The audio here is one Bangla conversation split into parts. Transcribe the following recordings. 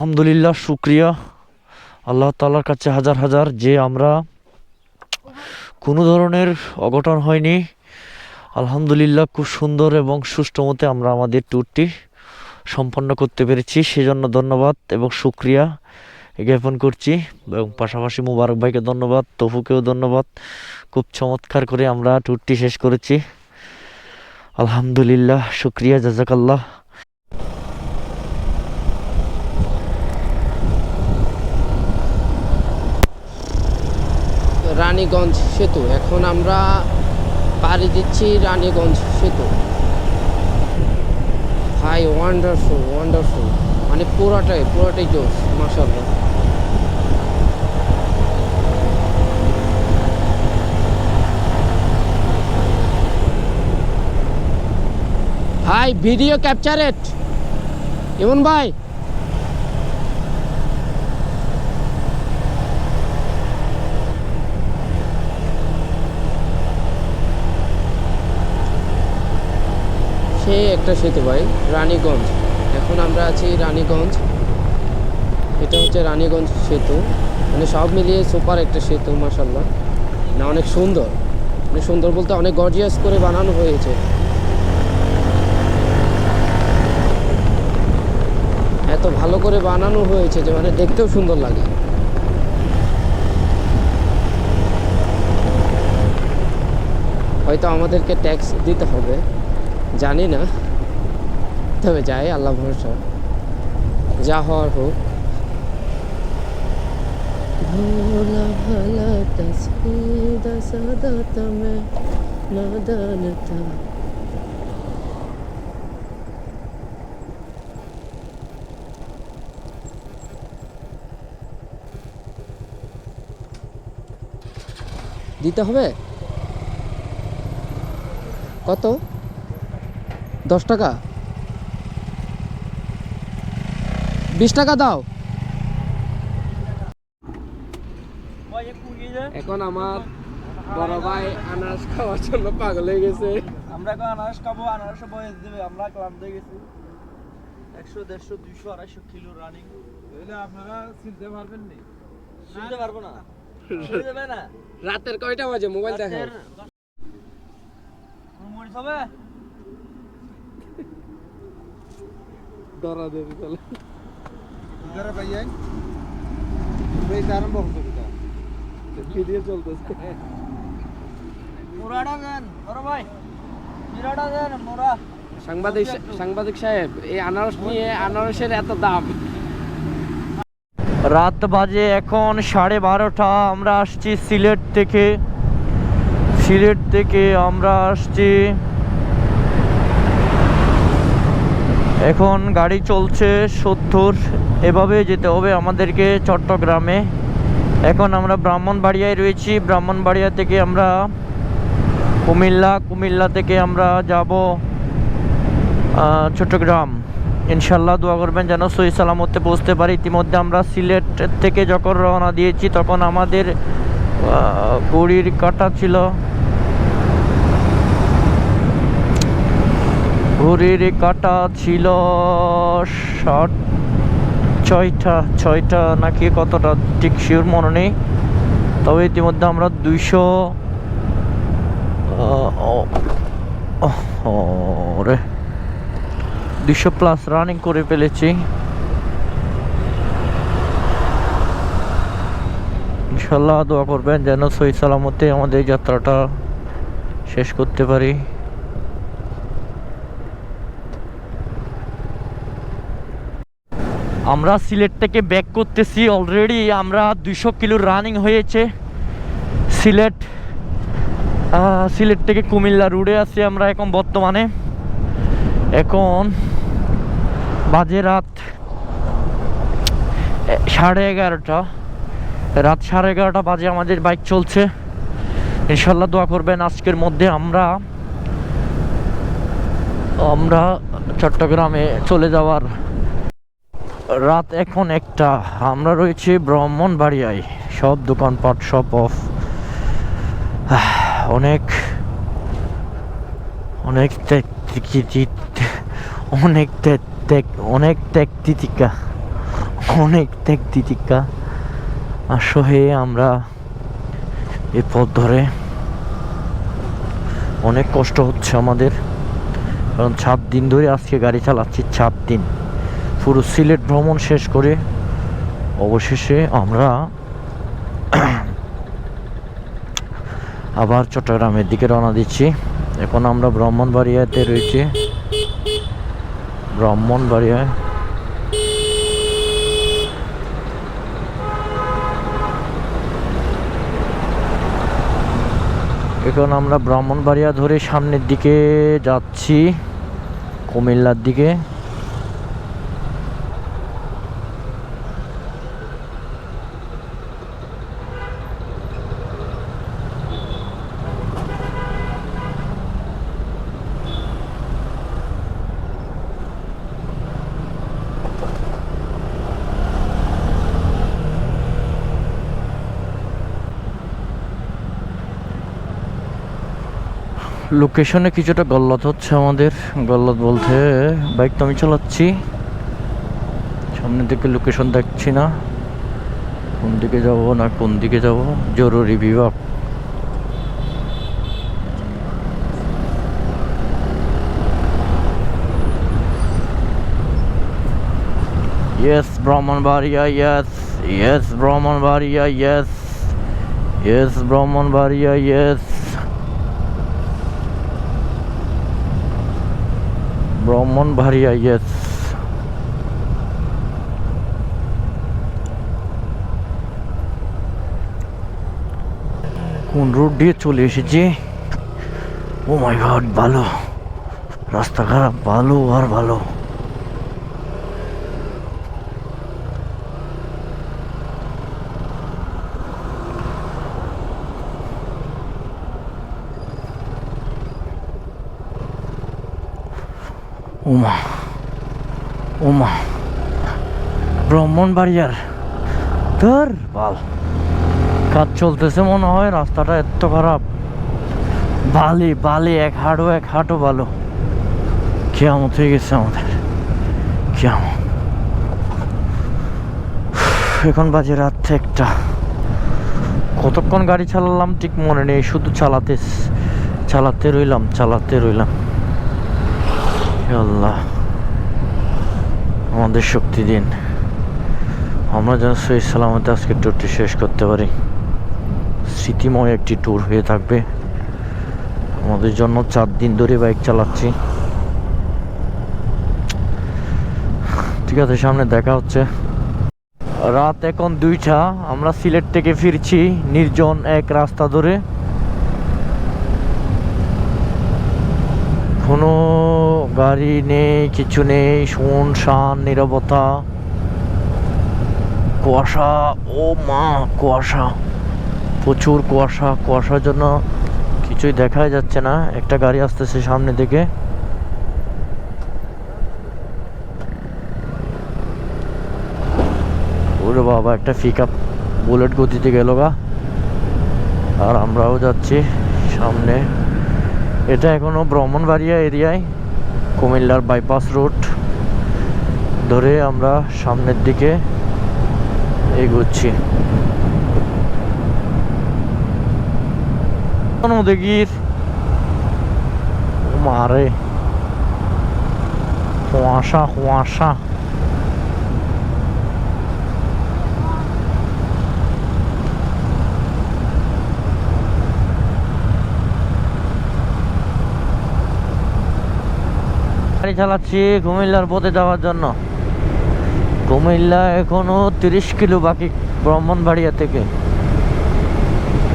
আলহামদুলিল্লাহ, শুক্রিয়া আল্লাহ তাআলার কাছে হাজার হাজার যে আমরা কোনো ধরনের অঘটন হয়নি। আলহামদুলিল্লাহ, খুব সুন্দর এবং সুষ্ঠু মতে আমরা আমাদের ট্যুরটি সম্পন্ন করতে পেরেছি, সেজন্য ধন্যবাদ এবং শুক্রিয়া জ্ঞাপন করছি। এবং পাশাপাশি মুবারক ভাইকে ধন্যবাদ, তফুকেও ধন্যবাদ। খুব চমৎকার করে আমরা ট্যুরটি শেষ করেছি। আলহামদুলিল্লাহ, শুক্রিয়া, জাজাকাল্লাহ। রানীগঞ্জ সেতু, এখন আমরা পাড়ি দিচ্ছি রানীগঞ্জ সেতু। ভাই ওয়ান্ডারফুল ওয়ান্ডারফুল, মানে পুরোটাই জোশ, মাশাআল্লাহ। ভাই ভিডিও ক্যাপচার ইট, ইমন ভাই। সেই একটা সেতু ভাই, রানীগঞ্জ। এখন আমরা আছি রানীগঞ্জ, এটা হচ্ছে রানীগঞ্জ সেতু। মানে সব মিলিয়ে সুপার একটা সেতু, মাশাআল্লাহ। না অনেক সুন্দর, অনেক সুন্দর বলতে অনেক গর্জিয়াস করে বানানো হয়েছে। এত ভালো করে বানানো হয়েছে যে মানে দেখতেও সুন্দর লাগে। হয়তো আমাদেরকে ট্যাক্স দিতে হবে, জানি না, তবে যাই, আল্লাহ ভরসা, যা হওয়ার হোক। ভোলা ভালা তসবিদা সাদাত মে নাদানতা। দিতে হবে কত? 10 টাকা, 20 টাকা দাও। এখন আমার বড় ভাই আনারস খাওয়ার জন্য পাগল হয়ে গেছে। আমরা এখন আনারস খাবো, আনারস বয়স দেবে। আমরা ক্লান্ত হয়ে গেছি। 100, 150, 200, 250 কিলো রানিং। আপনারা চিনতে পারবেন না? চিনতে পারবো না, দেবে না। রাতের কয়টা বাজে? মোবাইল দেখো। মরিচ হবে ডরা দেবে চলে। ইদারা ভাইয়া এই দারম বলতো কিটা ভিডিও চলতেছে। মোরাটা দেন বড় ভাই, মিরাটা দেন মোরা। সাংবাদিক সাহেব, এই আনারস নিয়ে আনারসের এত দাম। রাত বাজে এখন 12:30। আমরা আসছি সিলেট থেকে। সিলেট থেকে আমরা আসছি, এখন গাড়ি চলছে 70, এভাবে যেতে হবে আমাদেরকে চট্টগ্রামে। এখন আমরা ব্রাহ্মণবাড়িয়ায় রয়েছি। ব্রাহ্মণবাড়িয়া থেকে আমরা কুমিল্লা থেকে আমরা যাব চট্টগ্রাম। ইনশাল্লাহ দোয়া করবেন যেন সহি সালামতে পৌঁছতে পারি। ইতিমধ্যে আমরা সিলেট থেকে যখন রওনা দিয়েছি তখন আমাদের ঘড়ির কাঁটা ছিল, ঘড়ির কাঁটা ছিল 6টা নাকি কতটা ঠিক শিওর মনে নেই। তবে ইতিমধ্যে আমরা 200+ রানিং করে ফেলেছি। ইনশাল্লাহ দোয়া করবেন যেন সহি সালামতে আমাদের যাত্রাটা শেষ করতে পারি। আমরা সিলেট থেকে ব্যাক করতেছি। অলরেডি আমরা 200 কিলো রানিং হয়েছে। সিলেট থেকে কুমিল্লা রোডে আছি আমরা এখন বর্তমানে। এখন বাজে রাত 11:30। রাত 11:30 বাজে আমাদের বাইক চলছে। ইনশাল্লাহ দোয়া করবেন আজকের মধ্যে আমরা চট্টগ্রামে চলে যাওয়ার। রাত এখন 1টা। আমরা রয়েছি ব্রাহ্মণবাড়িয়ায়। সব দোকানপাট সব অফ। অনেক অনেক অনেক ত্যাগ তিতিকা অনেক ত্যাগ তিতিক্ষা আসলে আমরা এই পথ ধরে অনেক কষ্ট হচ্ছে আমাদের, কারণ 7 দিন ধরে আজকে গাড়ি চালাচ্ছি। 7 দিন পুরো সিলেট ভ্রমণ শেষ করে অবশেষে আমরা আবার চট্টগ্রামের দিকে রওনা দিচ্ছি। এখন আমরা ব্রাহ্মণবাড়িয়াতে রয়েছি। ব্রাহ্মণবাড়িয়ায় এখন আমরা ব্রাহ্মণবাড়িয়া ধরে সামনের দিকে যাচ্ছি, কুমিল্লার দিকে। লোকেশনে কিছুটা গল্লত হচ্ছে আমাদের। গল্লত বলতে বাইক তো আমি চালাচ্ছি, সামনের দিকে লোকেশন দেখছি না, কোন দিকে যাব না কোন দিকে যাব। জরুরি বিভাগ, yes Brahmanbaria, yes yes Brahmanbaria, yes yes Brahmanbaria, yes Brahmanbaria, yes. কোন রোড দিয়ে চলে এসেছি? ও মাই গড, ভালো রাস্তা, খারাপ ভালো আর ভালো। ওমা ওমা, ব্রাহ্মণবাড়িয়ার ধর বাল, কাজ চলতেছে মনে হয়। রাস্তাটা এত খারাপ, বালি বালি, এক হাঁটু ভালো। কিয়ামত হয়ে গেছে আমাদের, কিয়ামত। এখন বাজে রাত 1টা। কতক্ষণ গাড়ি চালালাম ঠিক মনে নেই, শুধু চালাতে রইলাম। আল্লাহ আমাদের শক্তি দিন, আমরা যেন সহি সালামতে আজকে ট্যুরটি শেষ করতে পারি। স্মৃতিময় একটি ট্যুর হয়ে থাকবে আমাদের জন্য। 4 দিন ধরে বাইক চালাচ্ছি। ঠিক আছে, সামনে দেখা হচ্ছে। রাত এখন 2টা, আমরা সিলেট থেকে ফিরছি নির্জন এক রাস্তা ধরে। কোনো গাড়ি নেই, কিছু নেই, শুনশান নীরবতা, কুয়াশা। ও মা, কুয়াশা, প্রচুর কুয়াশা। কুয়াশার জন্য কিছুই দেখাই যাচ্ছে না। একটা গাড়ি আসতেছে সামনে দিকে। ওরে বাবা, একটা পিকআপ বুলেট গতিতে গেল গা। আর আমরাও যাচ্ছি সামনে। এটা এখনো ব্রাহ্মণবাড়িয়া এরিয়ায়, কুমিল্লার বাইপাস রোড ধরে আমরা সামনের দিকে এগোচ্ছি। দেখি মারে কুয়াশা। গাড়ি চালাচ্ছি কুমিল্লার পথে যাওয়ার জন্য। কুমিল্লা এখনো 30 কিলো বাকি ব্রাহ্মণবাড়িয়া থেকে।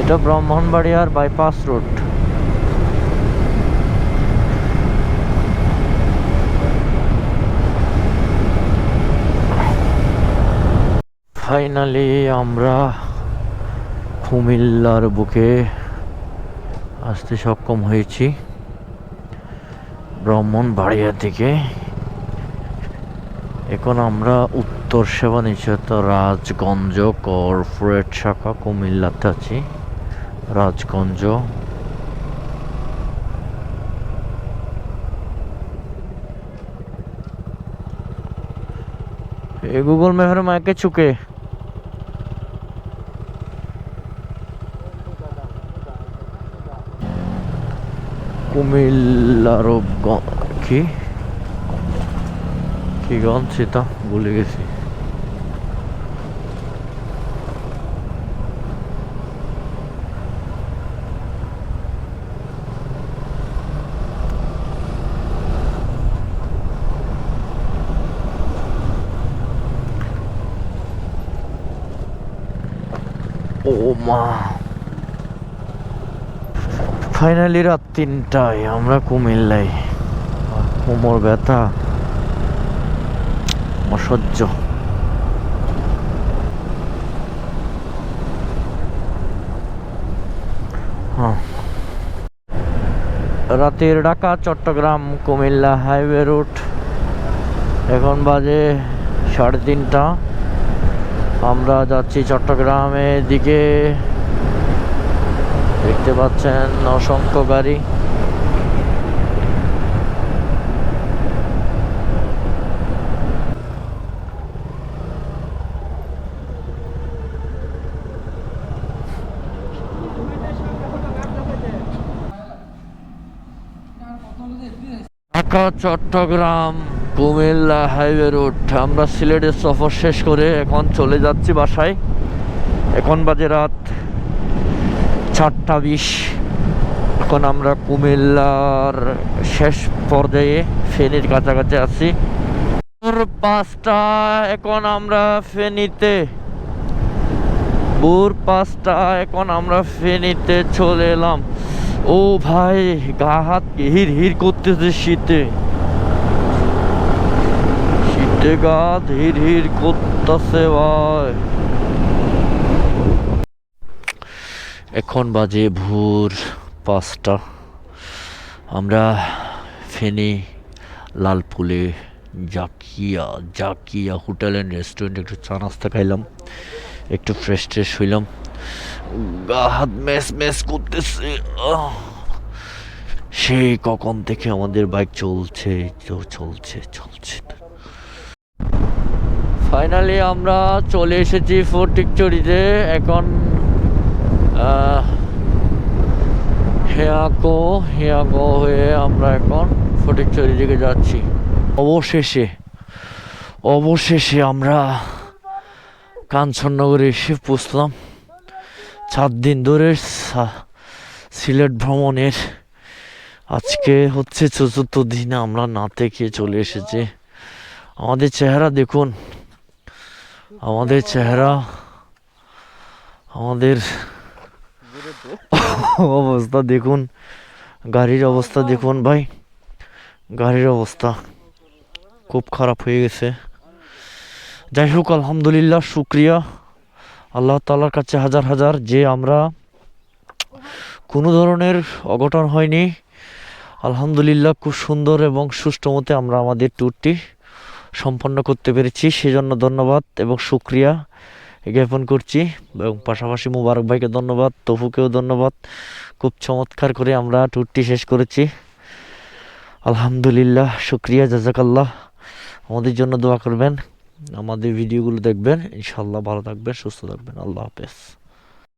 এটা ব্রাহ্মণবাড়িয়ার বাইপাস রোড। ফাইনালি আমরা কুমিল্লার বুকে আসতে সক্ষম হয়েছি, ব্রাহ্মণবাড়িয়া থেকে। এখন আমরা উত্তর সেবা নিশ্চিত রাজগঞ্জ কর্পোরেট শাখা কুমিল্লাতে আছি। রাজগঞ্জ গুগল ম্যাপের মাকে চুকে কুমিল্লা রূপগঞ্জ কি গঞ্জ সেটা ভুলে গেছি। ও মা, ফাইনালি রাত 3টায় আমরা কুমিল্লায়। কোমর ব্যথা অসহ্য। রাতের ঢাকা চট্টগ্রাম কুমিল্লা হাইওয়ে রুট। এখন বাজে 3:30। আমরা যাচ্ছি চট্টগ্রামের দিকে। দেখতে পাচ্ছেন অসংখ্য গাড়ি। Dhaka Chattogram Cumilla highway route. আমরা সিলেটের সফর শেষ করে এখন চলে যাচ্ছি বাসায়। এখন বাজে রাত 4:20। এখন আমরা কুমিল্লার শেষ পর্যায়ে ফেনীর কাছাকাছি আছি। 5টা এখন আমরা ফেনীতে। 5টা এখন আমরা ফেনীতে চলে এলাম। ও ভাই, গা হাত হির হির করতেছে শীতে। শীতে গা হির হির করতেছে ভাই। এখন বাজে ভোর 5টা। আমরা ফেনী লালপুলে জাকিয়া হোটেল অ্যান্ড রেস্টুরেন্ট একটু চা নাস্তা খাইলাম, একটু ফ্রেশ ট্রেশ হইলাম। গা হাত ম্যাচ করতেছে। সেই কখন থেকে আমাদের বাইক চলছে। ফাইনালি আমরা চলে এসেছি ফটিকছড়িতে। এখন হেয়াকো হয়ে আমরা এখন ফটিকছড়ি দিকে যাচ্ছি। অবশেষে আমরা কাঞ্চননগরে এসে পৌঁছলাম। 4 দিন ধরে সিলেট ভ্রমণের আজকে হচ্ছে 4র্থ দিন। আমরা না থেকে চলে এসেছি। আমাদের চেহারা দেখুন, আমাদের অবস্থা দেখুন, গাড়ির অবস্থা দেখুন ভাই। গাড়ির অবস্থা খুব খারাপ হয়ে গেছে। যাই হোক, আলহামদুলিল্লাহ, শুক্রিয়া আল্লাহ তাআলার কাছে হাজার যে আমরা কোনো ধরনের অঘটন হয়নি। আলহামদুলিল্লাহ, খুব সুন্দর এবং সুষ্ঠু মতে আমরা আমাদের ট্যুরটি সম্পন্ন করতে পেরেছি। সেজন্য ধন্যবাদ এবং শুক্রিয়া জ্ঞাপন করছি। এবং পাশাপাশি মুবারক ভাইকে ধন্যবাদ, তফুকেও ধন্যবাদ। খুব চমৎকার করে আমরা ট্যুরটি শেষ করেছি। আলহামদুলিল্লাহ, শুক্রিয়া, জাযাকাল্লাহ। আমাদের জন্য দোয়া করবেন, আমাদের ভিডিওগুলো দেখবেন। ইনশাআল্লাহ ভালো থাকবেন, সুস্থ থাকবেন। আল্লাহ হাফেজ।